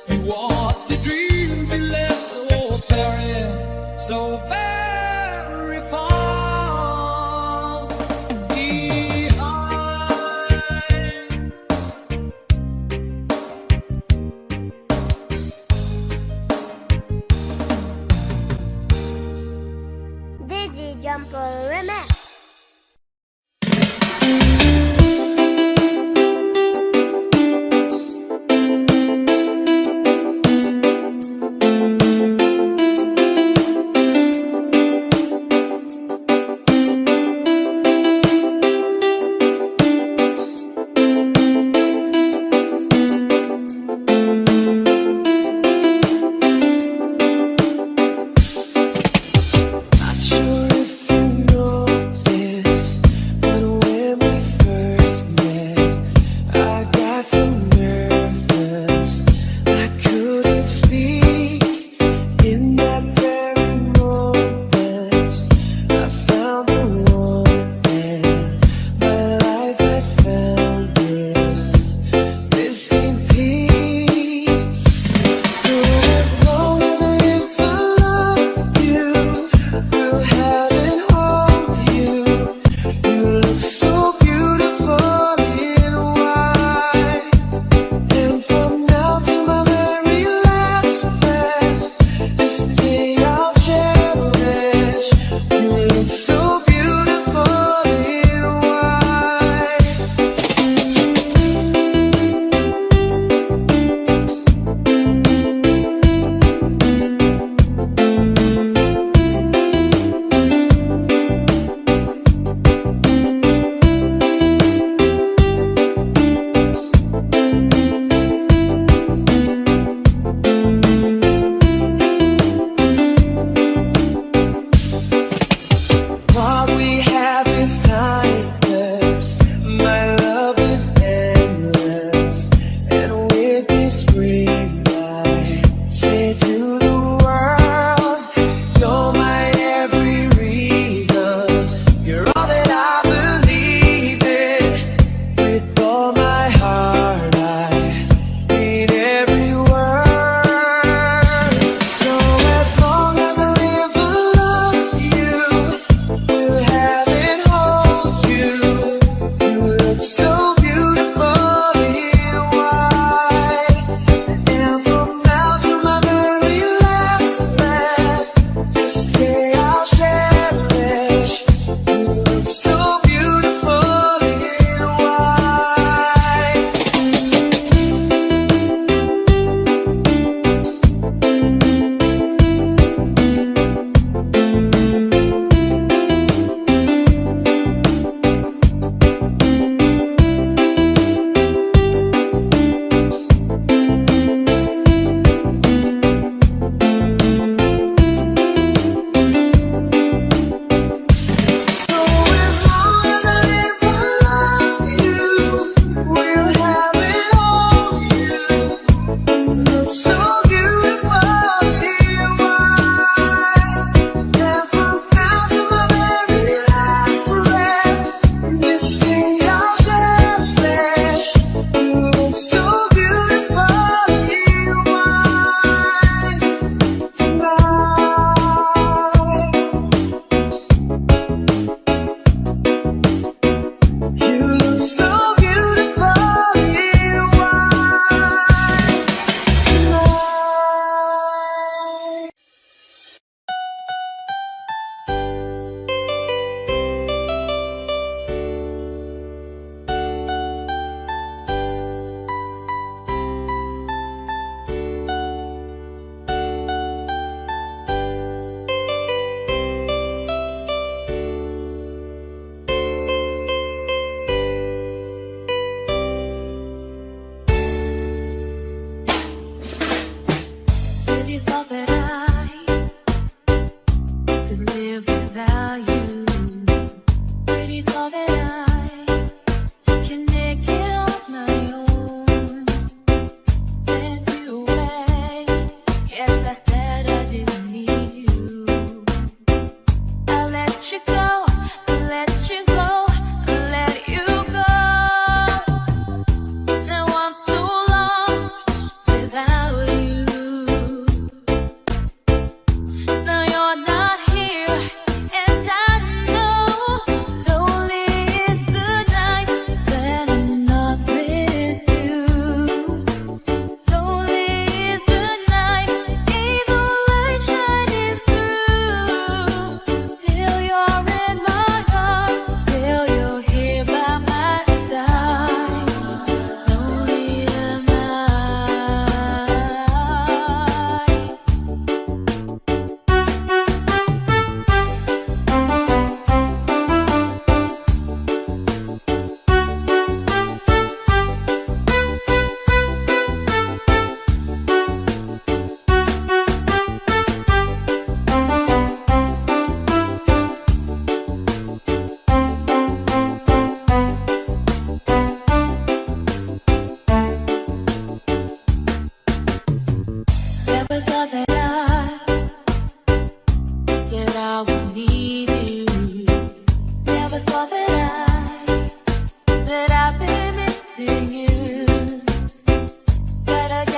Towards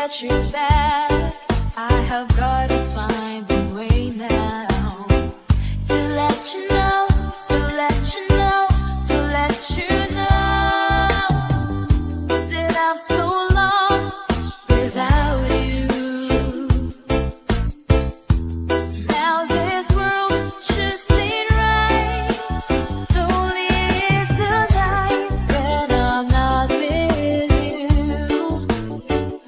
get you back. I have got to find a way now to let you know, to let you know, to let you know that I'm so lost without you. Now this world just ain't right. Lonely is the night when I'm not with you.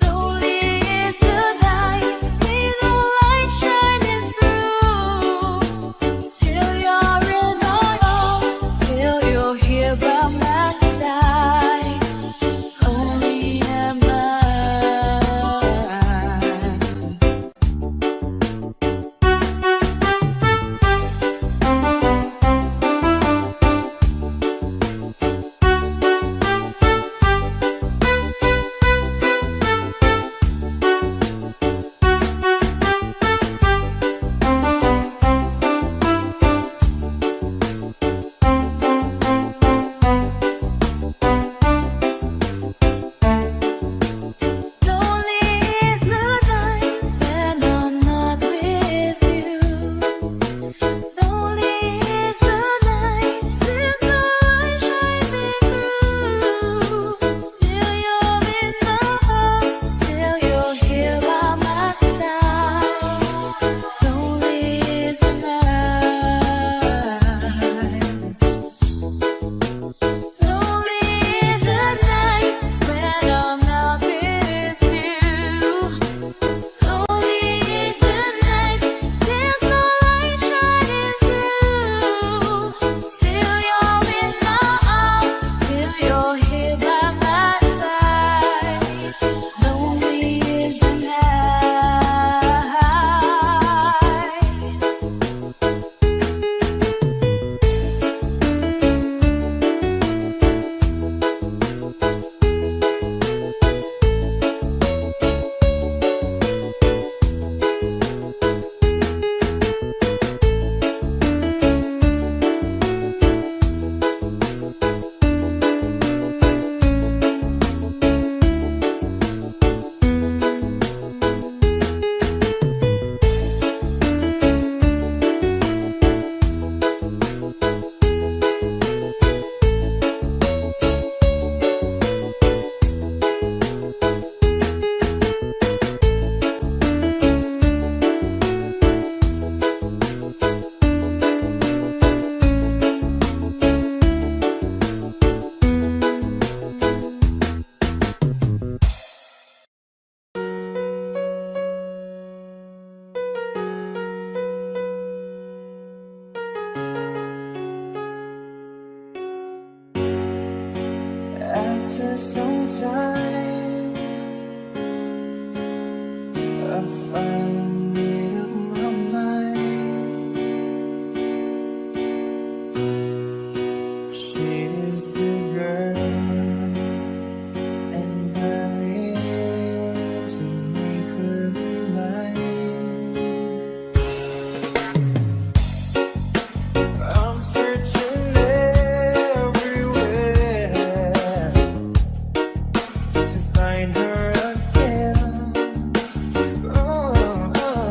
Lonely is the night with the light shining through. Till you're in my arms, till you're here by my side. Only am I. Lonely is the night when I'm not with you. Lonely is the night, there's no light shining through. Till you're in my heart, till you're here by my side. Lonely is the night. Lonely is the night when I'm not with you. Lonely is the night, there's no light shining through. Till you're in my arms, till you're here by my side. Lonely is the night. After some time, I finally made up my mind. She is the girl, and I need to make her mine. I'm searching everywhere to find her again. Oh, oh.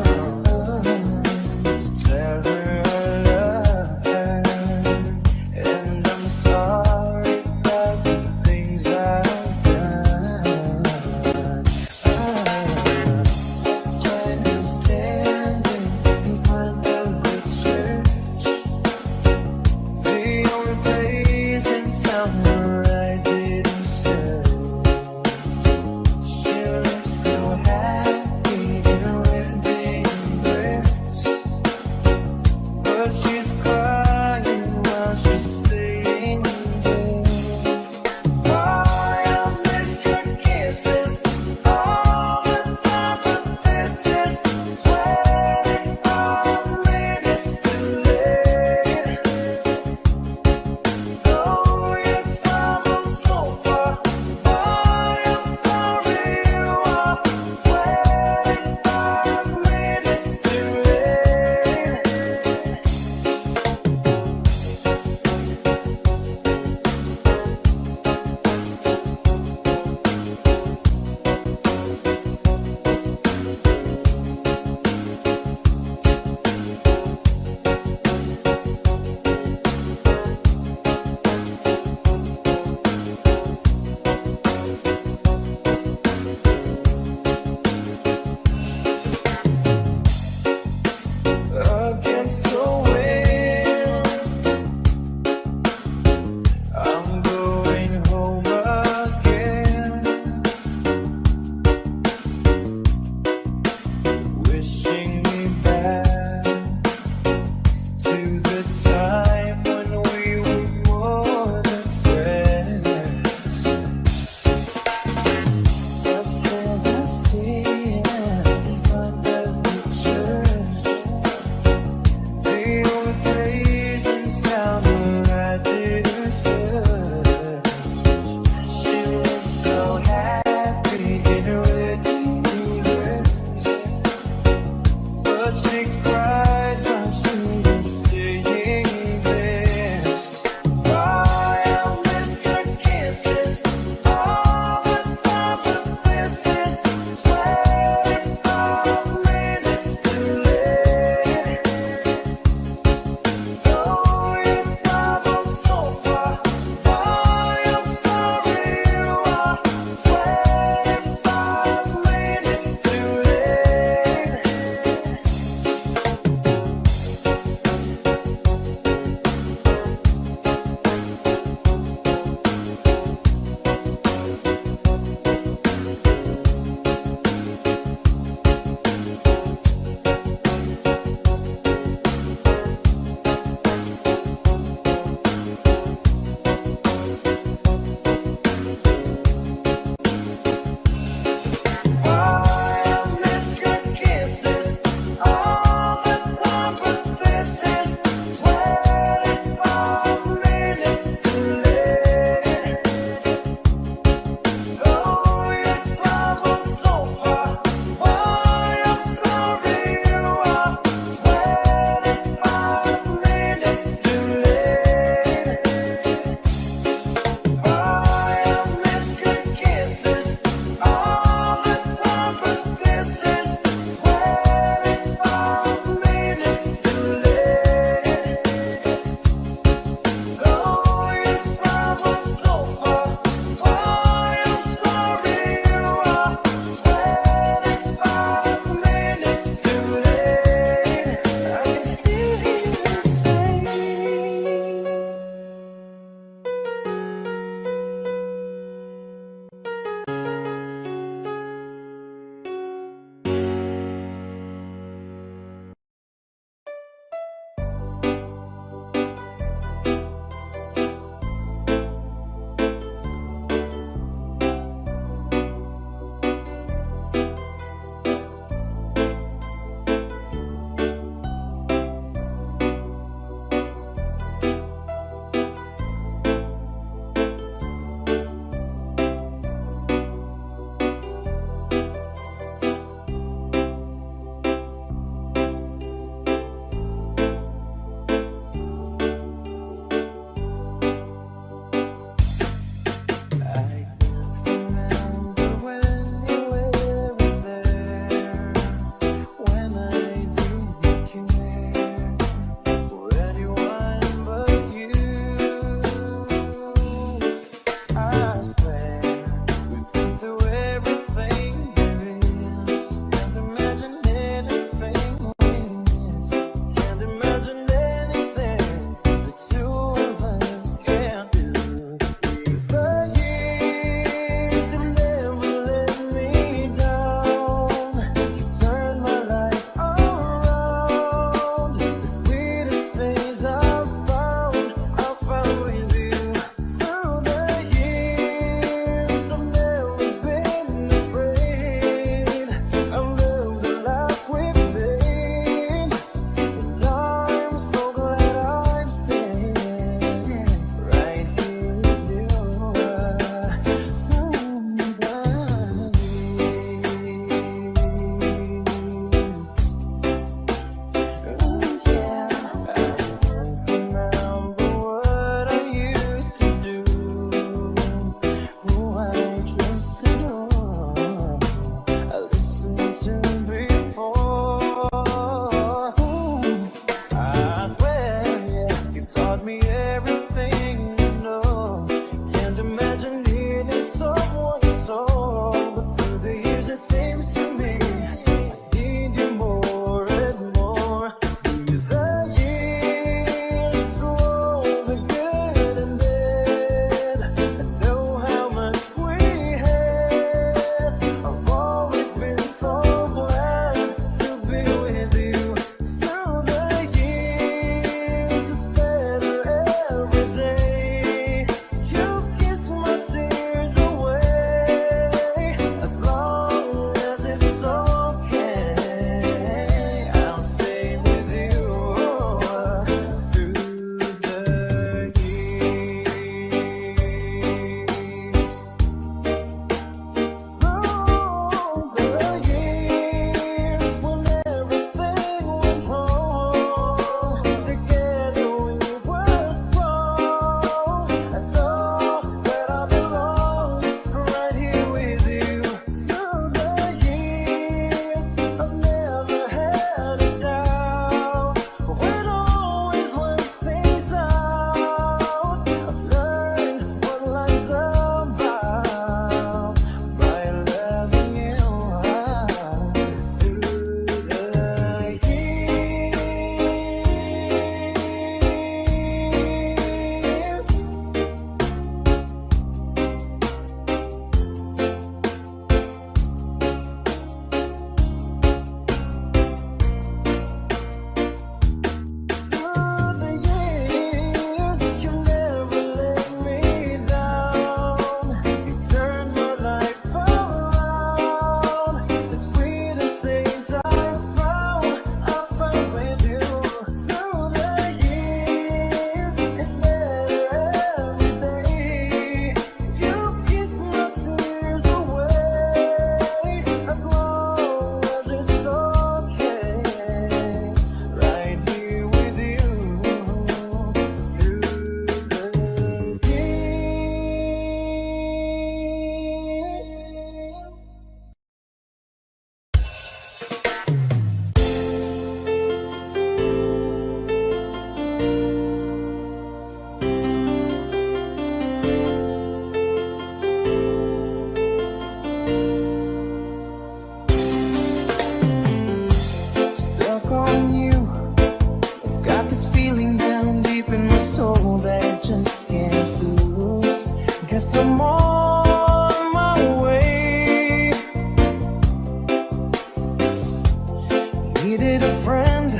needed a friend,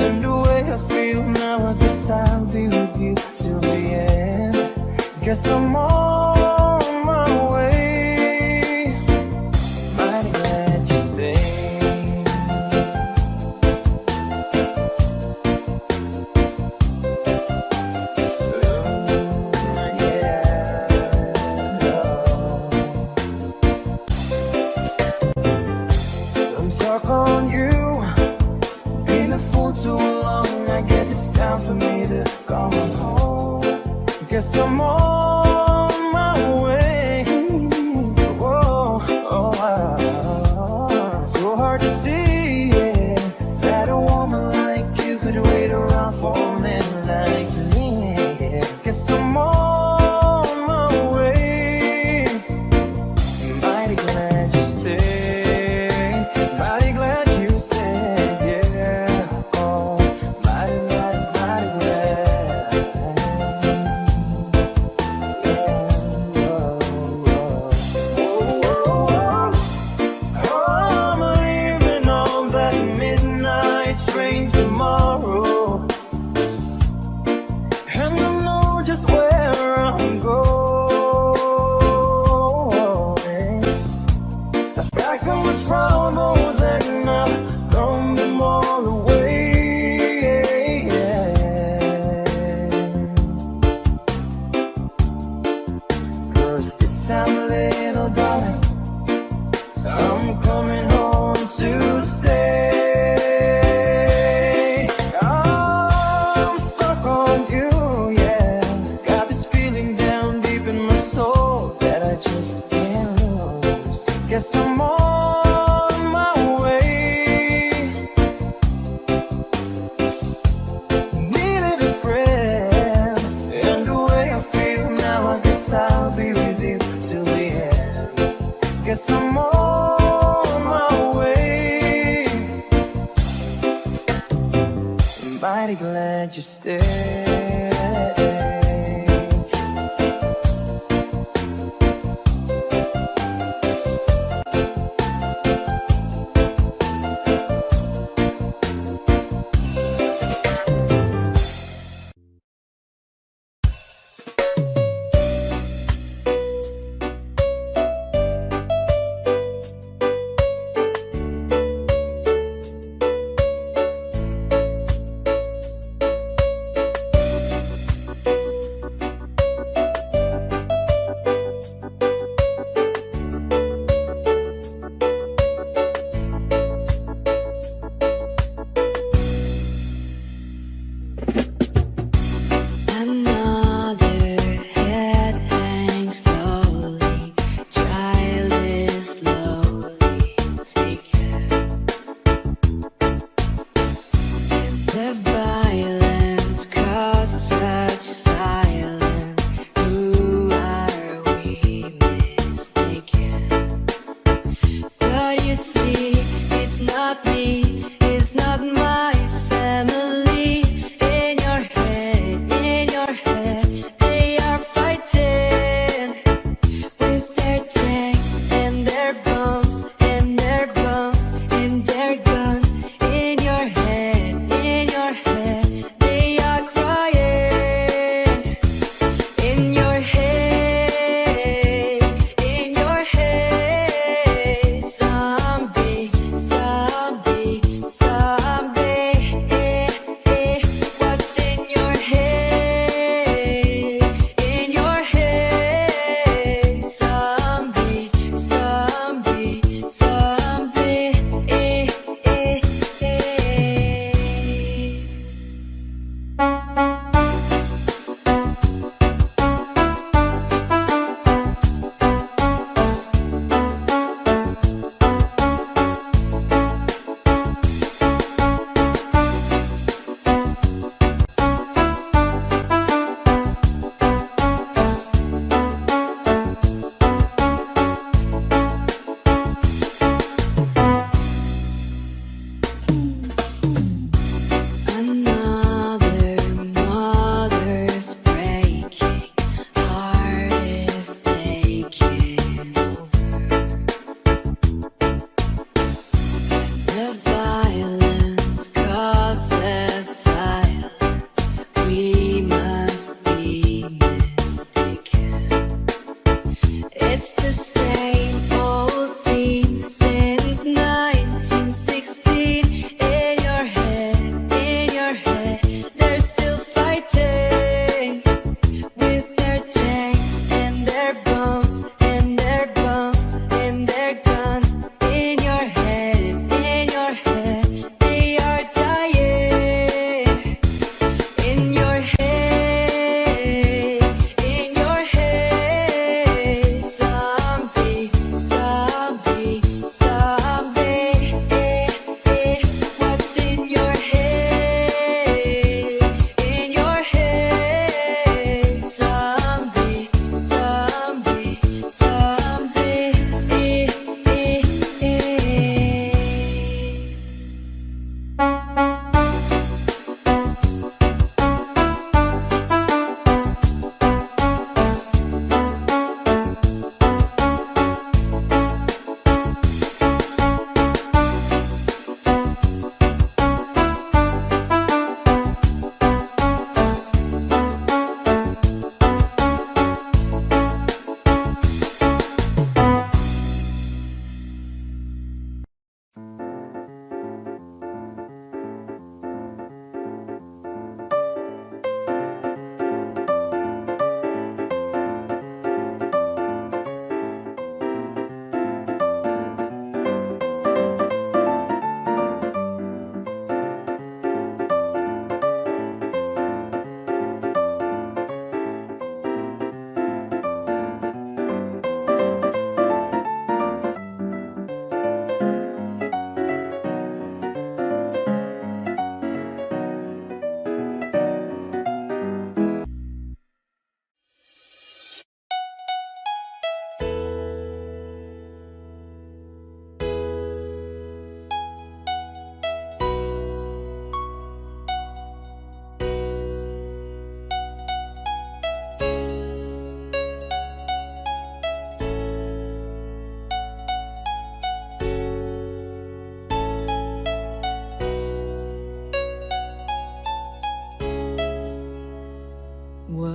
and the way I feel now, I guess I'll be with you till the end. Guess I'm on my way. Mighty glad you stayed. I'm stuck on you, been a fool too long. I guess it's time for me to come home. Guess I'm on my way. Whoa, so hard to see, yeah, that a woman like you could wait around for a man like me. Guess I'm on my way. Mighty glad you stayed. Mighty glad you stayed, yeah. Oh, mighty, mighty, mighty glad. Yeah, oh, I'm leaving on that midnight train tomorrow, and I know just where I'm going. I've packed all my troubles and I've thrown them all away. Cause this time, little darling, I'm coming home to stay. I'm stuck on you, yeah. Got this feeling down deep in my soul that I just can't lose. Guess I'm on my way. Needed a friend, and the way I feel now, I guess I'll be with you till the end. Guess I'm on my way. Mighty glad you stayed. Another head hangs slowly, child is slowly taken. The violence caused such silence. Who are we mistaken? But you see, it's not me, it's not my family. In your head, they are fighting with their tanks and their bombs and their bombs and their guns. In your head, they are crying. In your head, zombie, zombie,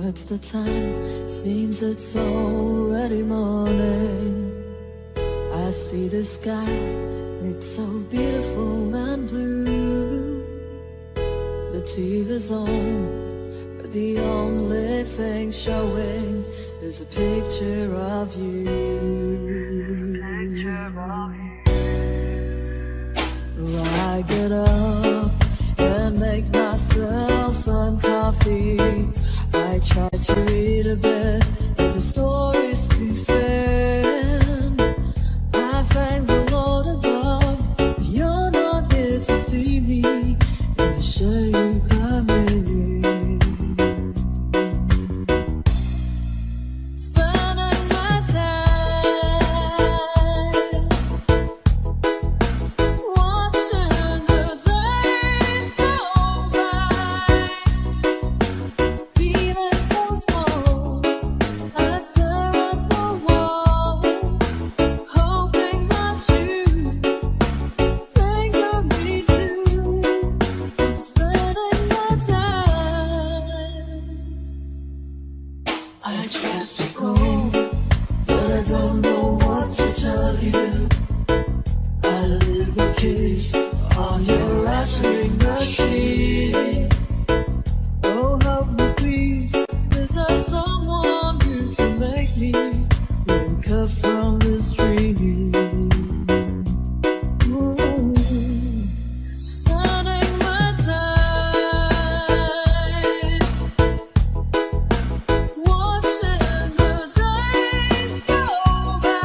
What's the time? Seems it's already morning. I see the sky, it's so beautiful and blue. The TV's on, but the only thing showing is a picture of you. I get up and make myself some coffee. I try to read a bit, but the story's too thin. I thank the Lord above, you're not here to see me in the shade coming. Spending my time watching the days go by, feeling so small. I stare at the wall, hoping that you think of me too. I'm spending my time. I try to go, but I don't know what to tell you. I leave a kiss on your answering machine. Oh, help me please, is there someone who can make me wake up from this dream? Ooh. Spending my time watching the days go by,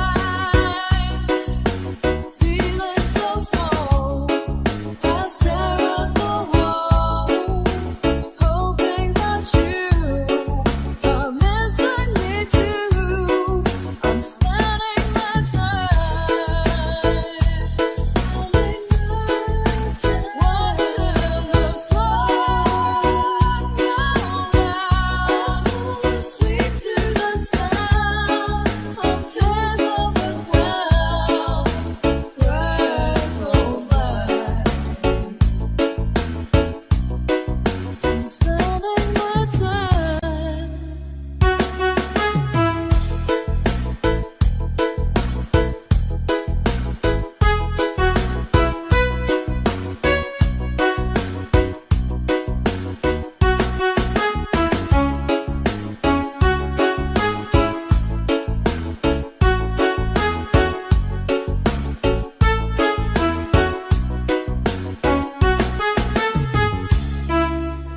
feeling so small. I stare at the wall, hoping that you are missing me too. I'm spending my time, spending my time watching the sun go down, sleep to the sound of tears on the ground, red or black. I'm spending my time.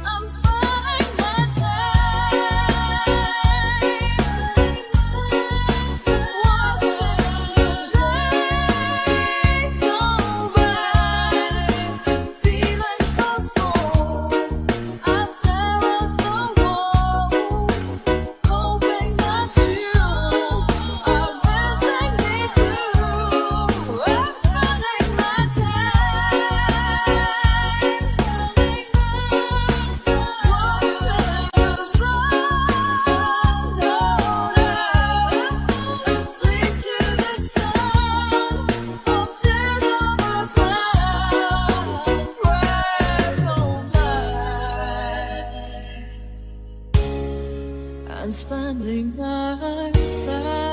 I'm spending my time watching the days go by, feeling so small. I stare at the wall, hoping that you are missing me too. I'm spending my time watching the sun go down, asleep to the sound of tears on the ground, red or black. I'm spending my time.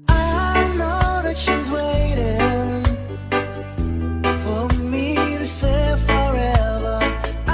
I know that she's waiting for me to say forever. I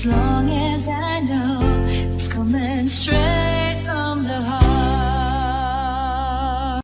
as long as I know it's coming straight from the heart.